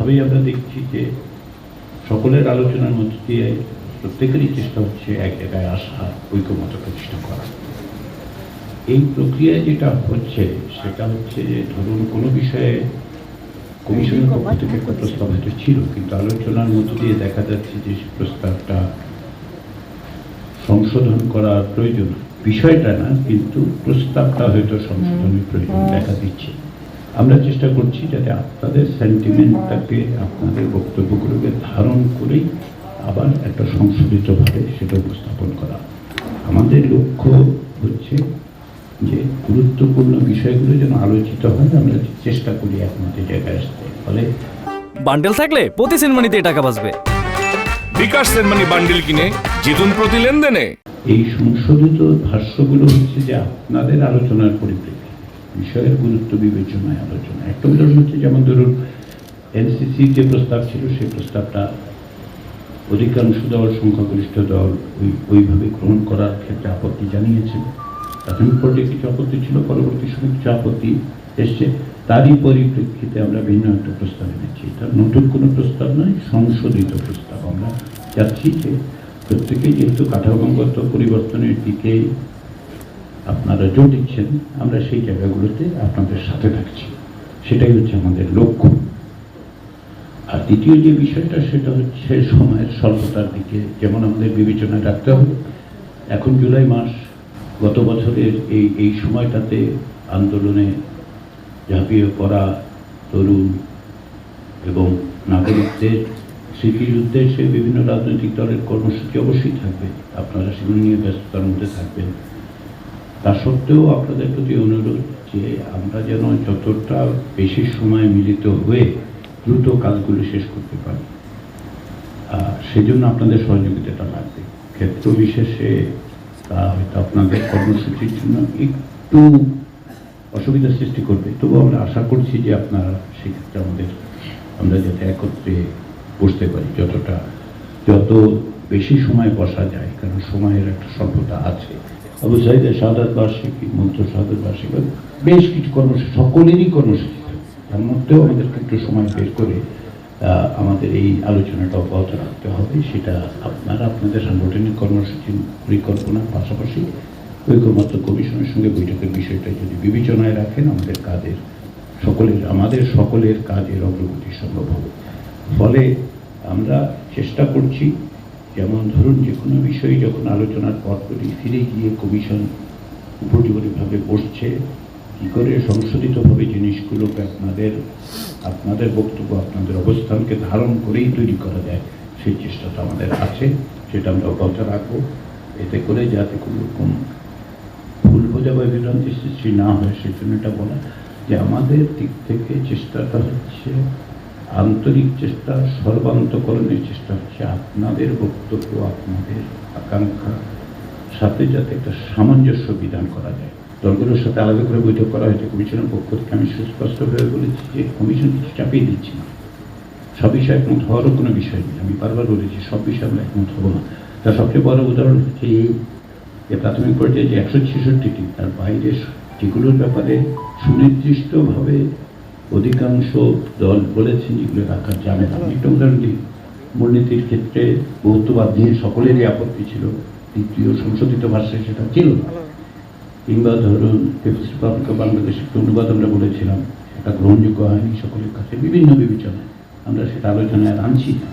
স্বাভাবিকভাবেই আমরা দেখছি যে সকলের আলোচনার মধ্য দিয়ে প্রত্যেকেরই চেষ্টা হচ্ছে এক জায়গায় আসা, ঐক্যমত প্রতিষ্ঠা করা। এই প্রক্রিয়ায় যেটা হচ্ছে সেটা হচ্ছে যে ধরুন কোনো বিষয়ে কমিশনের পক্ষ থেকে একটা প্রস্তাব হয়তো ছিল, কিন্তু আলোচনার মধ্য দিয়ে দেখা যাচ্ছে যে প্রস্তাবটা সংশোধন করার প্রয়োজন, বিষয়টা না কিন্তু প্রস্তাবটা হয়তো সংশোধনের প্রয়োজন দেখা দিচ্ছে। আমরা চেষ্টা করছি যাতে আপনাদের সেন্টিমেন্টটাকে, আপনাদের বক্তব্যগুলোকে ধারণ করেই আবার একটা সংশোধিতভাবে সেটা উপস্থাপন করা। আমাদের লক্ষ্য হচ্ছে যে গুরুত্বপূর্ণ বিষয়গুলো যেন আলোচিত হয়, আমরা চেষ্টা করি একমাত্র জায়গায় আসতে। ফলে বান্ডেল থাকলে প্রতি সেনমানিতে টাকা বাঁচবে। বিকাশ সেনমানি বান্ডেল কিনে জিতুন প্রতি লেনদেনে। এই সংশোধিত ভাষ্যগুলো হচ্ছে যে আপনাদের আলোচনার পরিপ্রেক্ষিতে বিষয়ের গুরুত্ব বিবেচনায় আলোচনা। একটা উদাহরণ হচ্ছে যেমন ধরুন এনসিসির যে প্রস্তাব ছিল সেই প্রস্তাবটা অধিকাংশ দল, সংখ্যাগরিষ্ঠ দল ওইভাবে গ্রহণ করার ক্ষেত্রে আপত্তি জানিয়েছেন। প্রাথমিক পর্যায়ে কিছু আপত্তি ছিল, পরবর্তী সময় কিছু আপত্তি এসছে, তারই পরিপ্রেক্ষিতে আমরা ভিন্ন একটা প্রস্তাব এনেছি। এটা নতুন কোনো প্রস্তাব নয়, সংশোধিত প্রস্তাব। আমরা চাচ্ছি যে প্রত্যেকেই যেহেতু কাঠামোগত পরিবর্তনের দিকে আপনারা জোর দিচ্ছেন, আমরা সেই জায়গাগুলোতে আপনাদের সাথে থাকছি, সেটাই হচ্ছে আমাদের লক্ষ্য। আর দ্বিতীয় যে বিষয়টা সেটা হচ্ছে সময়ের স্বল্পতার দিকে যেমন আমাদের বিবেচনায় রাখতে হবে। এখন জুলাই মাস, গত বছরের এই সময়টাতে আন্দোলনে ঝাঁপিয়ে পড়া তরুণ এবং নাগরিকদের স্মৃতির উদ্দেশ্যে বিভিন্ন রাজনৈতিক দলের কর্মসূচি অবশ্যই থাকবে, আপনারা সেগুলো নিয়ে ব্যস্ততার মধ্যে থাকবেন। তা সত্ত্বেও আপনাদের প্রতি অনুরোধ যে আমরা যেন যতটা বেশি সময় মিলিত হয়ে দ্রুত কাজগুলো শেষ করতে পারি, সেজন্য আপনাদের সহযোগিতাটা লাগবে। ক্ষেত্র বিশেষে তা হয়তো আপনাদের কর্মসূচির জন্য একটু অসুবিধা সৃষ্টি করবে, তবু আমরা আশা করছি যে আপনারা সেক্ষেত্রে আমরা যাতে একত্রে বসতে পারি, যত বেশি সময় বসা যায়, কারণ সময়ের একটা স্বল্পতা আছে। আবু সাঈদের শাহাদাত বার্ষিকী, মন্ত্র শাহাদাত বার্ষিকী, বেশ কিছু কর্মসূচি, সকলেরই কর্মসূচি থাকে, তার মধ্যেও আমাদেরকে একটু সময় বের করে আমাদের এই আলোচনাটা অব্যাহত রাখতে হবে। সেটা আপনারা আপনাদের সাংগঠনিক কর্মসূচির পরিকল্পনার পাশাপাশি ঐক্যমত্য কমিশনের সঙ্গে বৈঠকের বিষয়টা যদি বিবেচনায় রাখেন, আমাদের সকলের কাজের অগ্রগতি সম্ভব হবে। ফলে আমরা চেষ্টা করছি, যেমন ধরুন যে কোনো বিষয়ে যখন আলোচনার পরপরই ফিরে গিয়ে কমিশন উপযোগীভাবে বসছে, কী করে সংশোধিতভাবে জিনিসগুলোকে আপনাদের বক্তব্য, আপনাদের অবস্থানকে ধারণ করেই তৈরি করা যায়, সেই চেষ্টাটা আমাদের আছে, সেটা আমরা অব্যাহত রাখবো। এতে করে যাতে কোনো রকম ভুল বোঝা বা বিভ্রান্তি সৃষ্টি না হয়, সেই জন্য এটা বলা যে আমাদের দিক থেকে চেষ্টাটা হচ্ছে আন্তরিক চেষ্টা, সর্বান্তকরণের চেষ্টা হচ্ছে আপনাদের বক্তব্য, আপনাদের আকাঙ্ক্ষার সাথে যাতে একটা সামঞ্জস্য বিধান করা যায়। দলগুলোর সাথে আলাদা করে বৈঠক করা হয়েছে কমিশনের পক্ষ থেকে। আমি সুস্পষ্টভাবে বলেছি যে কমিশন কিছু চাপিয়ে দিচ্ছি না, সব বিষয়ে একমত হওয়ারও কোনো বিষয় নেই। আমি বারবার বলেছি সব বিষয়ে আমরা একমত হবো না। তার সবচেয়ে বড় উদাহরণ হচ্ছে এই যে প্রাথমিক পর্যায়ে যে 166টি, তার বাইরে যেগুলোর ব্যাপারে সুনির্দিষ্টভাবে অধিকাংশ দল বলেছেন যেগুলো রাখা যাবে না। একটা উদাহরণ দিই, মূলনীতির ক্ষেত্রে বহুত্ববাদ নিয়ে সকলেরই আপত্তি ছিল, দ্বিতীয় সংশোধিত ভাষায় সেটা ছিল না। কিংবা ধরুন পিপলস রিপাবলিক অফ বাংলাদেশ একটা অনুবাদ আমরা বলেছিলাম, এটা গ্রহণযোগ্য হয়নি সকলের কাছে, বিভিন্ন বিবেচনায় আমরা সেটা আলোচনায় আনছি না।